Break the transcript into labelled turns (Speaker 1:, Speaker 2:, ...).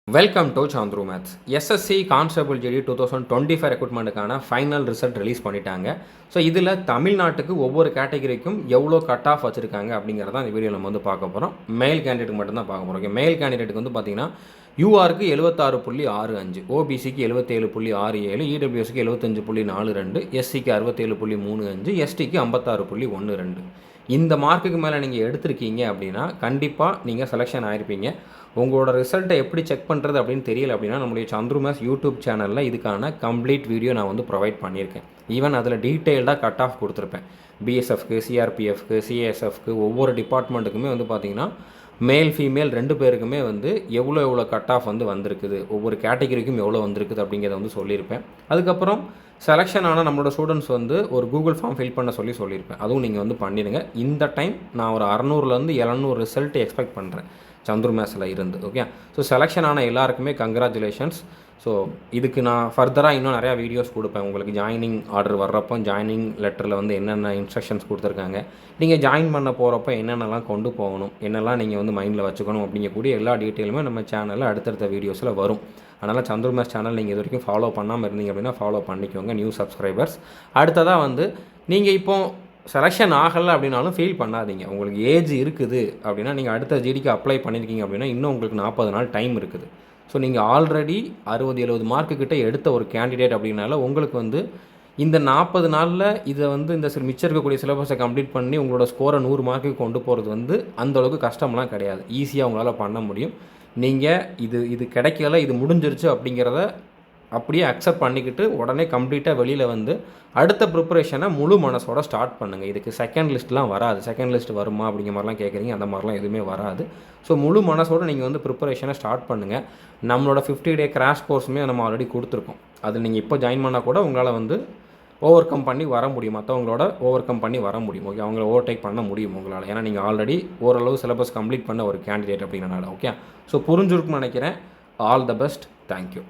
Speaker 1: Welcome to Chandru maths. SSC constable GD 2025 ரெக்ரூட்மெண்ட்டுக்கான final result release பண்ணிட்டாங்க. So இதில் தமிழ்நாட்டுக்கு ஒவ்வொரு கேட்டகரிக்கும் எவ்வளோ கட் ஆஃப் வச்சுருக்காங்க அப்படிங்கிறத இந்த வீடியோ நம்ம வந்து பார்க்க போகிறோம். மேல் கேண்டிடேட்டுக்கு மட்டும்தான் பார்க்க போகிறோம். ஓகே, மேல் கேண்டிடேட்டுக்கு வந்து பார்த்தீங்கன்னா யூஆருக்கு 76.65, ஓபிசிக்கு 77.67, இடபிள்யூஎஸ்க்கு 75.42, எஸ்சிக்கு 67.35, எஸ்டிக்கு 56.12. இந்த மார்க்குக்கு மேலே நீங்கள் எடுத்திருக்கீங்க அப்படின்னா கண்டிப்பாக நீங்கள் செலெக்ஷன் ஆகிருப்பீங்க. உங்களோட ரிசல்ட்டை எப்படி செக் பண்ணுறது அப்படின்னு தெரியல அப்படின்னா நம்மளுடைய சந்துரு மேத்ஸ் யூடியூப் சேனலில் இதுக்கான கம்ப்ளீட் வீடியோ நான் வந்து ப்ரொவைட் பண்ணியிருக்கேன். ஈவன் அதில் டீட்டெயில்டாக கட் ஆஃப் கொடுத்துருப்பேன். பிஎஸ்எஃப்க்கு, சிஆர்பிஎஃப்க்கு, சிஏஎஸ்எஃப்க்கு ஒவ்வொரு டிபார்ட்மெண்ட்டுக்குமே வந்து பார்த்திங்கன்னா மேல் ஃபீமேல் 2 பேருக்குமே வந்து எவ்வளோ கட் ஆஃப் வந்து வந்திருக்குது, ஒவ்வொரு கேட்டகரிக்கும் எவ்வளோ வந்திருக்குது அப்படிங்கிறத வந்து சொல்லியிருப்பேன். அதுக்கப்புறம் செலெக்ஷன் ஆனால் நம்மளோட ஸ்டூடெண்ட்ஸ் வந்து ஒரு கூகுள் ஃபார்ம் ஃபில் பண்ண சொல்லியிருப்பேன். அதுவும் நீங்கள் வந்து பண்ணிடுங்க. இந்த டைம் நான் ஒரு 600லேருந்து 700 ரிசல்ட் எக்ஸ்பெக்ட் பண்ணுறேன் சந்துரு மேத்ஸில் இருந்து. ஓகே, ஸோ செலெக்ஷன் ஆன எல்லாருக்குமே கங்க்ராச்சுலேஷன்ஸ். ஸோ இதுக்கு நான் ஃபர்தராக இன்னும் நிறையா வீடியோஸ் கொடுப்பேன். உங்களுக்கு ஜாயினிங் ஆர்டர் வர்றப்போ ஜாயினிங் லெட்டரில் வந்து என்னென்ன இன்ஸ்ட்ரக்ஷன்ஸ் கொடுத்துருக்காங்க, நீங்கள் ஜாயின் பண்ண போகிறப்ப என்னென்னலாம் கொண்டு போகணும், என்னெல்லாம் நீங்கள் வந்து மைண்டில் வச்சுக்கணும் அப்படிங்கக்கூடிய எல்லா டீட்டெயிலுமே நம்ம சேனலில் அடுத்தடுத்த வீடியோஸில் வரும். அதனால் சந்துரு மேத்ஸ் சேனல் நீங்கள் இது வரைக்கும் ஃபாலோ பண்ணாமல் இருந்தீங்க அப்படின்னா ஃபாலோ பண்ணிக்கோங்க, நியூ சப்ஸ்கிரைபர்ஸ். அடுத்ததாக வந்து நீங்கள் இப்போது செலெக்ஷன் ஆகலை அப்படின்னாலும் ஃபீல் பண்ணாதீங்க. உங்களுக்கு ஏஜ் இருக்குது அப்படின்னா நீங்கள் அடுத்த ஜிடிக்கு அப்ளை பண்ணியிருக்கீங்க அப்படின்னா இன்னும் உங்களுக்கு 40 நாள் டைம் இருக்குது. ஸோ நீங்கள் ஆல்ரெடி 60-70 மார்க்கு கிட்ட எடுத்த ஒரு கேண்டிடேட் அப்படின்னால உங்களுக்கு வந்து இந்த 40 நாளில் இதை வந்து இந்த மிச்சம் இருக்கக்கூடிய சிலபஸை கம்ப்ளீட் பண்ணி உங்களோட ஸ்கோரை 100 மார்க்குக்கு கொண்டு போகிறது வந்து அந்தளவுக்கு கஷ்டம்லாம் கிடையாது. ஈஸியாக உங்களால் பண்ண முடியும். நீங்கள் இது கிடைக்கல, இது முடிஞ்சிருச்சு அப்படிங்கிறத அப்படியே அக்செப்ட் பண்ணிக்கிட்டு உடனே கம்ப்ளீட்டாக வெளியில் வந்து அடுத்த ப்ரிப்பரேஷனை முழு மனசோட ஸ்டார்ட் பண்ணுங்கள். இதுக்கு செகண்ட் லிஸ்ட்லாம் வராது. செகண்ட் லிஸ்ட் வருமா அப்படிங்கிற மாதிரிலாம் கேட்குறீங்க, அந்த மாதிரிலாம் எதுவுமே வராது. ஸோ முழு மனசோடு நீங்கள் வந்து ப்ரிப்பரேஷனை ஸ்டார்ட் பண்ணுங்கள். நம்மளோட 50 டே கிராஷ் கோர்ஸுமே நம்ம ஆல்ரெடி கொடுத்துருக்கோம். அதில் நீங்கள் இப்போ ஜாயின் பண்ணால் கூட உங்களால் வந்து ஓவர் கம் பண்ணி வர முடியும், மற்றவங்களோட ஓவர் கம் பண்ணி வர முடியும். ஓகே, அவங்கள ஓவர்டேக் பண்ண முடியும் உங்களால். ஏன்னா நீங்கள் ஆல்ரெடி ஓரளவு சிலபஸ் கம்ப்ளீட் பண்ண ஒரு கேண்டிடேட் அப்படிங்கிறனால. ஓகே, ஸோ புரிஞ்சிருக்குன்னு நினைக்கிறேன். All the best. தேங்க்யூ.